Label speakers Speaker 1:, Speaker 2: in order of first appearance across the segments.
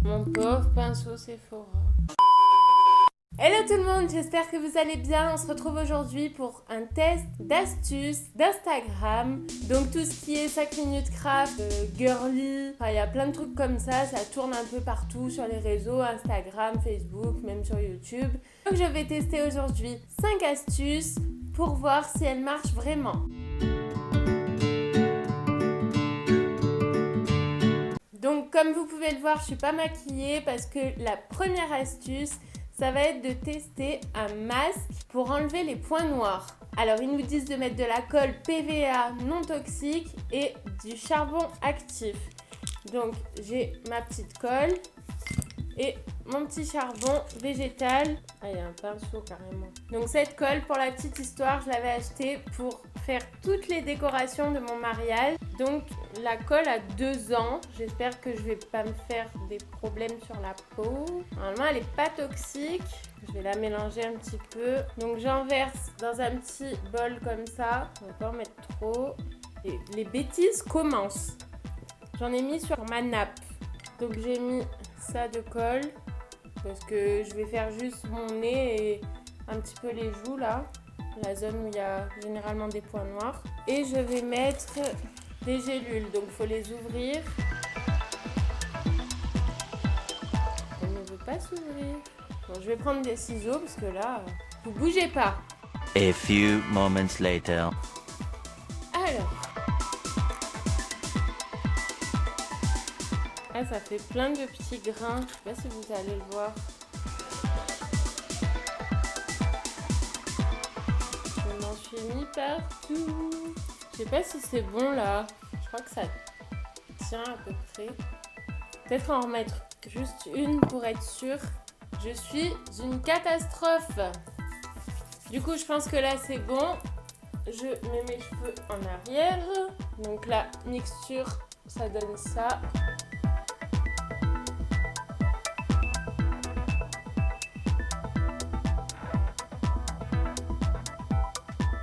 Speaker 1: Mon pauvre pinceau Sephora. Hello tout le monde, j'espère que vous allez bien. On se retrouve aujourd'hui pour un test d'astuces d'Instagram. Donc tout ce qui est 5 minutes craft, girly, il y a plein de trucs comme ça tourne un peu partout sur les réseaux, Instagram, Facebook, même sur YouTube. Donc je vais tester aujourd'hui 5 astuces pour voir si elles marchent vraiment. Donc comme vous pouvez le voir, je suis pas maquillée parce que la première astuce, ça va être de tester un masque pour enlever les points noirs. Alors ils nous disent de mettre de la colle PVA non toxique et du charbon actif. Donc j'ai ma petite colle et mon petit charbon végétal. Ah, il y a un pinceau carrément. Donc cette colle, pour la petite histoire, je l'avais achetée pour faire toutes les décorations de mon mariage. Donc la colle a 2 ans. J'espère que je vais pas me faire des problèmes sur la peau. Normalement elle est pas toxique. Je vais la mélanger un petit peu. Donc j'en verse dans un petit bol comme ça. On va pas en mettre trop. Et les bêtises commencent. J'en ai mis sur ma nappe. Donc j'ai mis ça de colle parce que je vais faire juste mon nez et un petit peu les joues là, la zone où il y a généralement des points noirs. Et je vais mettre des gélules, donc il faut les ouvrir. Elle ne veut pas s'ouvrir. Bon, je vais prendre des ciseaux parce que là, vous bougez pas.
Speaker 2: A few moments later.
Speaker 1: Alors. Ah, ça fait plein de petits grains. Je sais pas si vous allez le voir. Je m'en suis mis partout. Je sais pas si c'est bon là. Je crois que ça tient à peu près. Peut-être en remettre juste une pour être sûre. Je suis une catastrophe. Du coup, je pense que là c'est bon. Je mets mes cheveux en arrière. Donc la mixture, ça donne ça.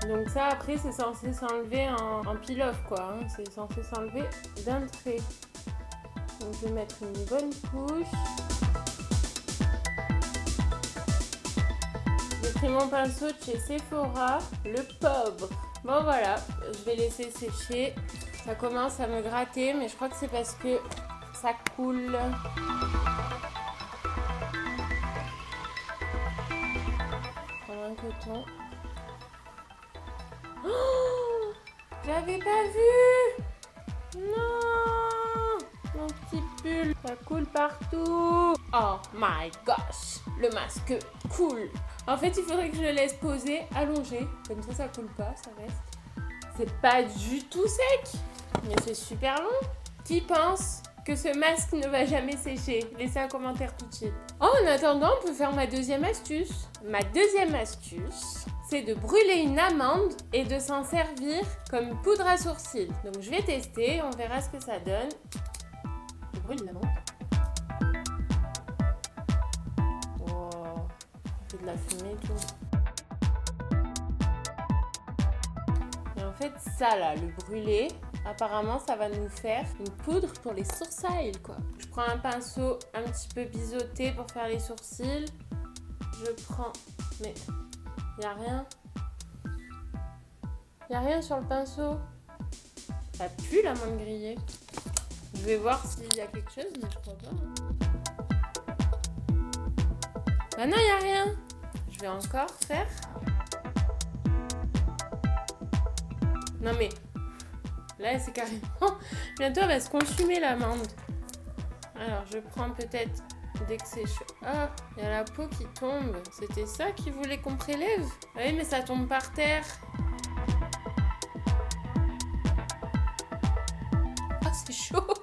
Speaker 1: Donc ça, après, c'est censé s'enlever en peel-off, quoi. Hein. C'est censé s'enlever d'un trait. Donc je vais mettre une bonne couche. J'ai pris mon pinceau de chez Sephora, le pauvre. Bon voilà, je vais laisser sécher. Ça commence à me gratter, mais je crois que c'est parce que ça coule. Prendre un coton. Oh, j'avais pas vu. Non, mon petit pull, ça coule partout. Oh my gosh, le masque coule. En fait, il faudrait que je le laisse poser, allongé, comme ça coule pas, ça reste. C'est pas du tout sec, mais c'est super long. Qui pense que ce masque ne va jamais sécher? Laissez un commentaire tout de suite. Oh, en attendant, on peut faire ma deuxième astuce. Ma deuxième astuce, c'est de brûler une amande et de s'en servir comme poudre à sourcils. Donc je vais tester, on verra ce que ça donne. Je brûle l'amande. Oh, ça fait de la fumée et tout. Et en fait, ça là, le brûler, apparemment ça va nous faire une poudre pour les sourcils quoi. Je prends un pinceau un petit peu biseauté pour faire les sourcils. Je prends... Mais... il n'y a rien. Il n'y a rien sur le pinceau. Ça pue l'amande grillée. Je vais voir s'il y a quelque chose, mais je crois pas. Bah non, il n'y a rien. Je vais encore faire. Non mais... là, c'est carrément... bientôt, elle va se consumer l'amande. Alors, je prends peut-être... dès que c'est chaud. Ah, il y a la peau qui tombe. C'était ça qu'il voulait qu'on prélève? Oui, mais ça tombe par terre. Ah, c'est chaud.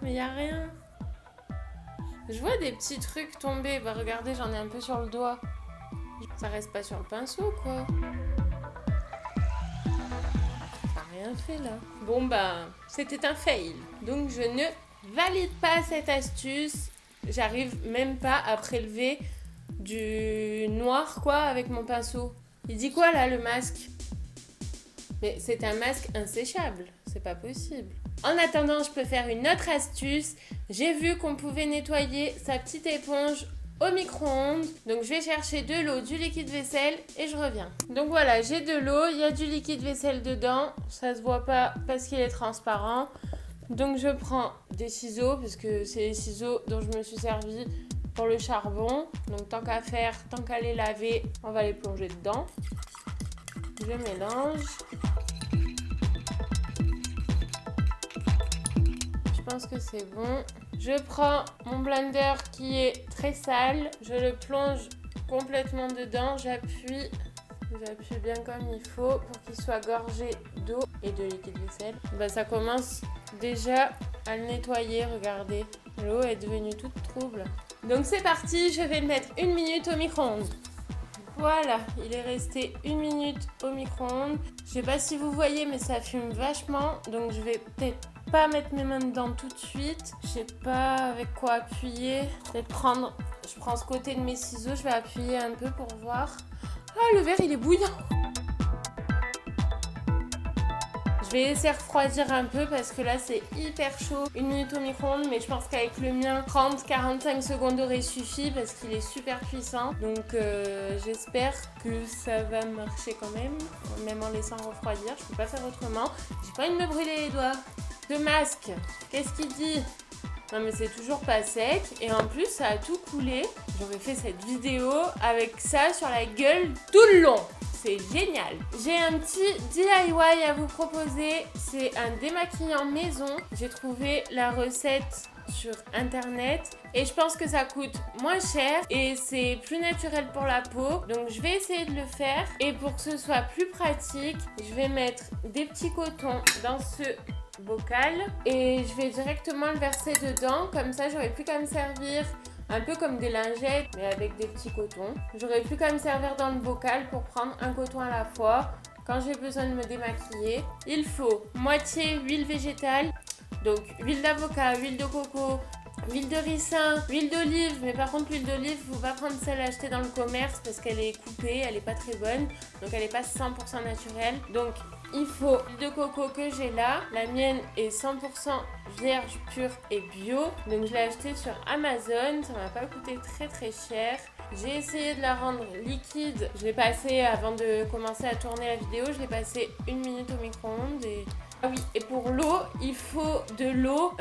Speaker 1: Mais il n'y a rien. Je vois des petits trucs tomber. Bah, regardez, j'en ai un peu sur le doigt. Ça reste pas sur le pinceau, quoi. Ça n'a rien fait, là. Bon, bah, c'était un fail. Donc, je ne valide pas cette astuce. J'arrive même pas à prélever du noir quoi avec mon pinceau. Il dit quoi là le masque? Mais c'est un masque inséchable, c'est pas possible. En attendant, je peux faire une autre astuce. J'ai vu qu'on pouvait nettoyer sa petite éponge au micro-ondes. Donc je vais chercher de l'eau, du liquide vaisselle et je reviens. Donc voilà, j'ai de l'eau, il y a du liquide vaisselle dedans. Ça se voit pas parce qu'il est transparent. Donc je prends des ciseaux parce que c'est les ciseaux dont je me suis servi pour le charbon. Donc tant qu'à faire, tant qu'à les laver, on va les plonger dedans. Je mélange. Je pense que c'est bon. Je prends mon blender qui est très sale. Je le plonge complètement dedans. J'appuie bien comme il faut pour qu'il soit gorgé d'eau et de liquide vaisselle. Ça commence déjà à le nettoyer. Regardez, l'eau est devenue toute trouble. Donc c'est parti, je vais le mettre 1 minute au micro-ondes. Voilà, il est resté 1 minute au micro-ondes. Je sais pas si vous voyez, mais ça fume vachement. Donc je vais peut-être pas mettre mes mains dedans tout de suite. Je sais pas avec quoi appuyer. Peut-être je prends ce côté de mes ciseaux, je vais appuyer un peu pour voir. Ah, le verre il est bouillant. Je vais laisser refroidir un peu parce que là c'est hyper chaud. 1 minute au micro-ondes, mais je pense qu'avec le mien, 30-45 secondes aurait suffi parce qu'il est super puissant. Donc j'espère que ça va marcher quand même en laissant refroidir. Je peux pas faire autrement. J'ai pas envie de me brûler les doigts. Ce masque, qu'est-ce qu'il dit? Non mais c'est toujours pas sec et en plus ça a tout coulé. J'aurais fait cette vidéo avec ça sur la gueule tout le long. C'est génial. J'ai un petit DIY à vous proposer. C'est un démaquillant maison. J'ai trouvé la recette sur internet et je pense que ça coûte moins cher et c'est plus naturel pour la peau. Donc je vais essayer de le faire et pour que ce soit plus pratique, je vais mettre des petits cotons dans ce bocal et je vais directement le verser dedans. Comme ça, j'aurai plus qu'à me servir un peu comme des lingettes mais avec des petits cotons. J'aurai plus qu'à me servir dans le bocal pour prendre un coton à la fois. Quand j'ai besoin de me démaquiller, il faut moitié huile végétale, donc huile d'avocat, huile de coco, huile de ricin, huile d'olive, mais par contre l'huile d'olive, faut pas prendre celle achetée dans le commerce parce qu'elle est coupée, elle est pas très bonne, donc elle est pas 100% naturelle. Donc il faut l'huile de coco que j'ai là, la mienne est 100% vierge, pure et bio, donc je l'ai achetée sur Amazon, ça m'a pas coûté très très cher. J'ai essayé de la rendre liquide, je l'ai passé avant de commencer à tourner la vidéo, je l'ai passé 1 minute au micro-ondes et... Ah oui, et pour l'eau, il faut de l'eau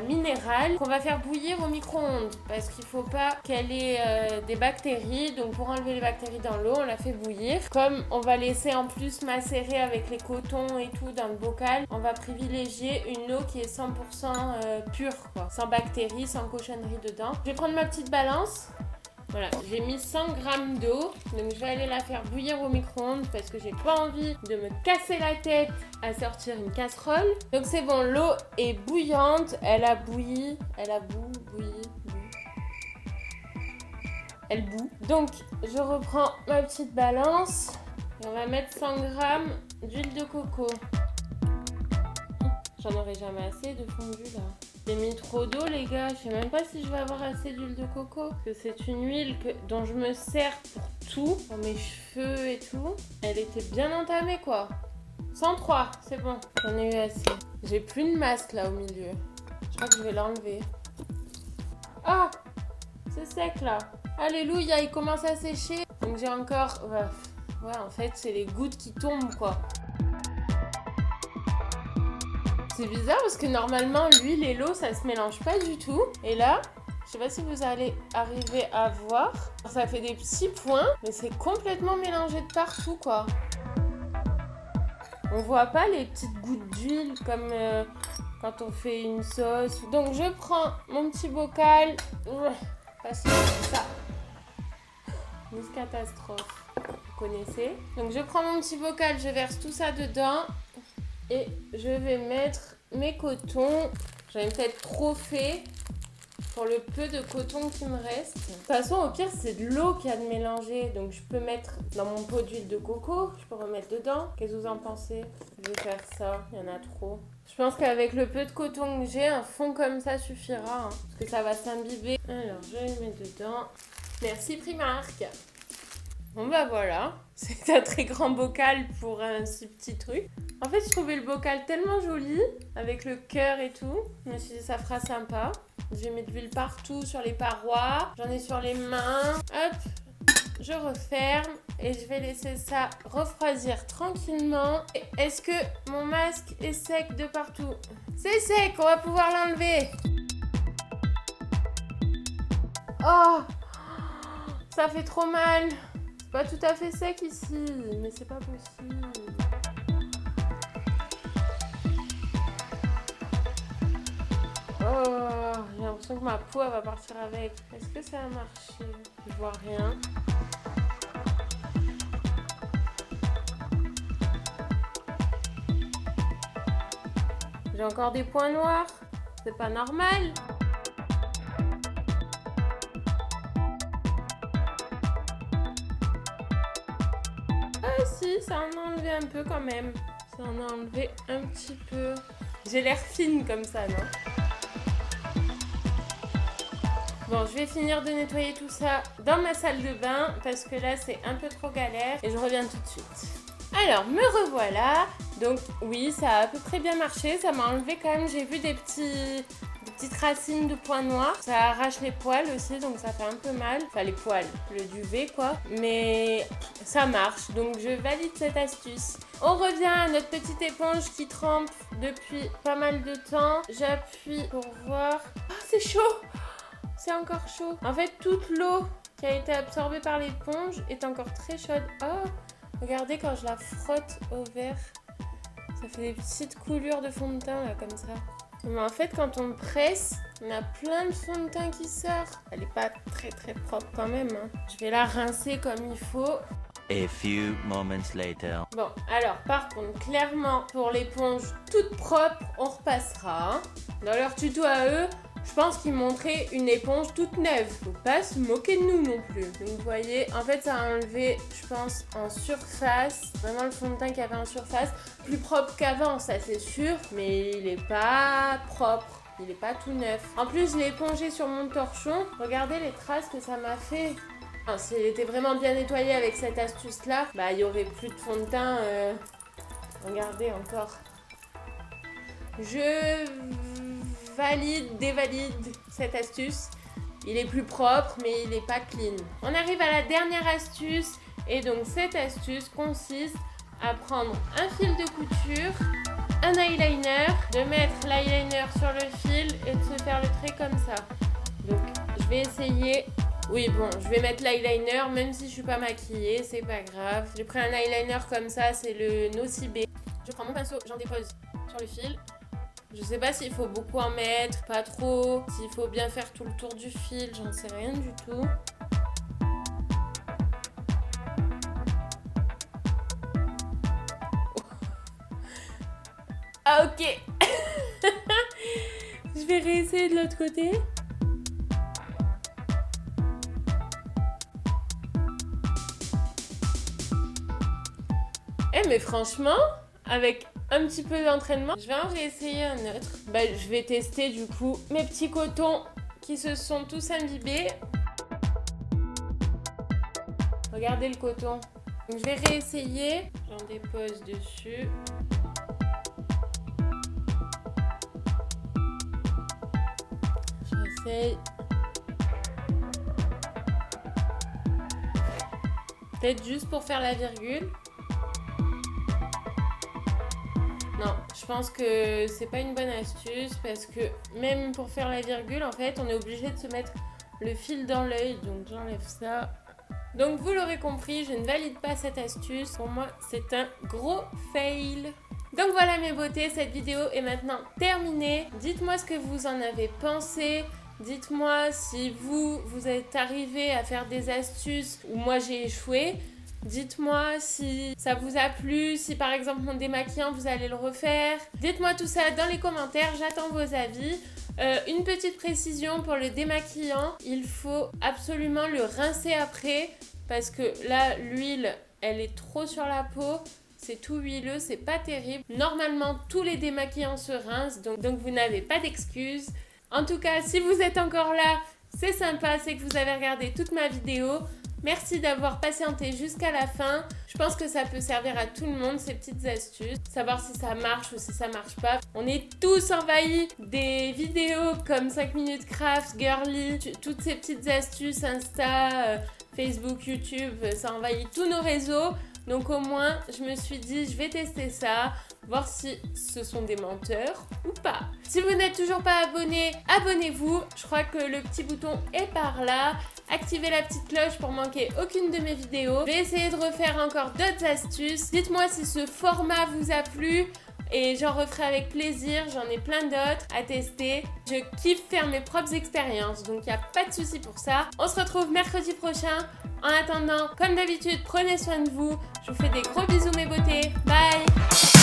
Speaker 1: minérale qu'on va faire bouillir au micro-ondes parce qu'il ne faut pas qu'elle ait des bactéries. Donc pour enlever les bactéries dans l'eau, on la fait bouillir. Comme on va laisser en plus macérer avec les cotons et tout dans le bocal, on va privilégier une eau qui est 100% pure, quoi. Sans bactéries, sans cochonneries dedans. Je vais prendre ma petite balance. Voilà, j'ai mis 100 g d'eau, donc je vais aller la faire bouillir au micro-ondes parce que j'ai pas envie de me casser la tête à sortir une casserole. Donc c'est bon, l'eau est bouillante, elle a bouilli, elle bout. Donc je reprends ma petite balance et on va mettre 100 g d'huile de coco. J'en aurai jamais assez de fondu là. J'ai mis trop d'eau les gars, je sais même pas si je vais avoir assez d'huile de coco. Parce que c'est une huile dont je me sers pour tout, pour mes cheveux et tout. Elle était bien entamée quoi. 103, c'est bon, j'en ai eu assez. J'ai plus de masque là au milieu. Je crois que je vais l'enlever. Ah, c'est sec là. Alléluia, il commence à sécher. Donc j'ai encore... Ouais, en fait c'est les gouttes qui tombent quoi. C'est bizarre parce que normalement l'huile et l'eau ça se mélange pas du tout. Et là, je sais pas si vous allez arriver à voir. Ça fait des petits points, mais c'est complètement mélangé de partout quoi. On voit pas les petites gouttes d'huile comme quand on fait une sauce. Donc je prends mon petit bocal. Parce que ça. Une catastrophe. Vous connaissez. Donc je prends mon petit bocal, je verse tout ça dedans. Et je vais mettre mes cotons. J'en ai peut-être trop fait pour le peu de coton qui me reste. De toute façon, au pire, c'est de l'eau qu'il y a de mélanger. Donc, je peux mettre dans mon pot d'huile de coco. Je peux remettre dedans. Qu'est-ce que vous en pensez? Je vais faire ça. Il y en a trop. Je pense qu'avec le peu de coton que j'ai, un fond comme ça suffira. Parce que ça va s'imbiber. Alors, je vais le mettre dedans. Merci Primark. Bon bah voilà, c'est un très grand bocal pour un si petit truc. En fait, je trouvais le bocal tellement joli, avec le cœur et tout. Je me suis dit, ça fera sympa. Je vais mettre de l'huile partout sur les parois. J'en ai sur les mains. Hop, je referme et je vais laisser ça refroidir tranquillement. Est-ce que mon masque est sec de partout? C'est sec, on va pouvoir l'enlever. Oh, ça fait trop mal. C'est pas tout à fait sec ici, mais c'est pas possible. Oh, j'ai l'impression que ma peau elle va partir avec. Est-ce que ça a marché? Je vois rien. J'ai encore des points noirs. C'est pas normal. Ah si, ça en a enlevé un peu quand même. Ça en a enlevé un petit peu. J'ai l'air fine comme ça, non? Bon, je vais finir de nettoyer tout ça dans ma salle de bain parce que là, c'est un peu trop galère et je reviens tout de suite. Alors, me revoilà. Donc, oui, ça a à peu près bien marché. Ça m'a enlevé quand même, j'ai vu des petites racines de points noirs. Ça arrache les poils aussi, donc ça fait un peu mal. Enfin, les poils, le duvet, quoi. Mais ça marche, donc je valide cette astuce. On revient à notre petite éponge qui trempe depuis pas mal de temps. J'appuie pour voir. Oh, c'est chaud! C'est encore chaud. En fait, toute l'eau qui a été absorbée par l'éponge est encore très chaude. Oh, regardez quand je la frotte au verre. Ça fait des petites coulures de fond de teint là, comme ça. Mais en fait, quand on presse, on a plein de fond de teint qui sort. Elle n'est pas très propre quand même. Hein. Je vais la rincer comme il faut.
Speaker 2: A few moments later.
Speaker 1: Bon, alors par contre, clairement, pour l'éponge toute propre, on repassera. Hein. Dans leur tuto à eux, je pense qu'ils montraient une éponge toute neuve. Faut pas se moquer de nous non plus. Donc vous voyez, en fait ça a enlevé, je pense, en surface. Vraiment le fond de teint qu'il y avait en surface. Plus propre qu'avant, ça c'est sûr. Mais il est pas propre. Il est pas tout neuf. En plus, je l'ai épongé sur mon torchon. Regardez les traces que ça m'a fait. Enfin, s'il était vraiment bien nettoyé avec cette astuce-là, bah il y aurait plus de fond de teint. Regardez encore. Je dévalide cette astuce. Il est plus propre, mais il n'est pas clean. On arrive à la dernière astuce. Et donc, cette astuce consiste à prendre un fil de couture, un eyeliner, de mettre l'eyeliner sur le fil et de se faire le trait comme ça. Donc, je vais essayer. Oui, bon, je vais mettre l'eyeliner, même si je suis pas maquillée, c'est pas grave. J'ai pris un eyeliner comme ça, c'est le Nocibé. Je prends mon pinceau, j'en dépose sur le fil. Je sais pas s'il faut beaucoup en mettre, pas trop, s'il faut bien faire tout le tour du fil, j'en sais rien du tout. Ah ok. Je vais réessayer de l'autre côté. Mais franchement, avec un petit peu d'entraînement, je vais en réessayer un autre. Bah, je vais tester du coup mes petits cotons qui se sont tous imbibés. Regardez le coton. Donc, je vais réessayer. J'en dépose dessus. J'essaye. Peut-être juste pour faire la virgule. Non, je pense que c'est pas une bonne astuce parce que même pour faire la virgule, en fait, on est obligé de se mettre le fil dans l'œil. Donc j'enlève ça. Donc vous l'aurez compris, je ne valide pas cette astuce. Pour moi, c'est un gros fail. Donc voilà mes beautés, cette vidéo est maintenant terminée. Dites-moi ce que vous en avez pensé. Dites-moi si vous êtes arrivé à faire des astuces où moi j'ai échoué. Dites-moi si ça vous a plu, si par exemple mon démaquillant vous allez le refaire. Dites-moi tout ça dans les commentaires, j'attends vos avis. Une petite précision pour le démaquillant, il faut absolument le rincer après parce que là l'huile elle est trop sur la peau. C'est tout huileux, c'est pas terrible. Normalement tous les démaquillants se rincent donc vous n'avez pas d'excuses. En tout cas si vous êtes encore là, c'est sympa, c'est que vous avez regardé toute ma vidéo. Merci d'avoir patienté jusqu'à la fin. Je pense que ça peut servir à tout le monde, ces petites astuces. Savoir si ça marche ou si ça marche pas. On est tous envahis des vidéos comme 5 minutes craft, girly, toutes ces petites astuces, Insta, Facebook, YouTube, ça envahit tous nos réseaux. Donc au moins, je me suis dit, je vais tester ça, voir si ce sont des menteurs ou pas. Si vous n'êtes toujours pas abonné, abonnez-vous. Je crois que le petit bouton est par là. Activez la petite cloche pour manquer aucune de mes vidéos. Je vais essayer de refaire encore d'autres astuces. Dites-moi si ce format vous a plu. Et j'en referai avec plaisir, j'en ai plein d'autres à tester. Je kiffe faire mes propres expériences, donc il n'y a pas de souci pour ça. On se retrouve mercredi prochain. En attendant, comme d'habitude, prenez soin de vous. Je vous fais des gros bisous mes beautés. Bye!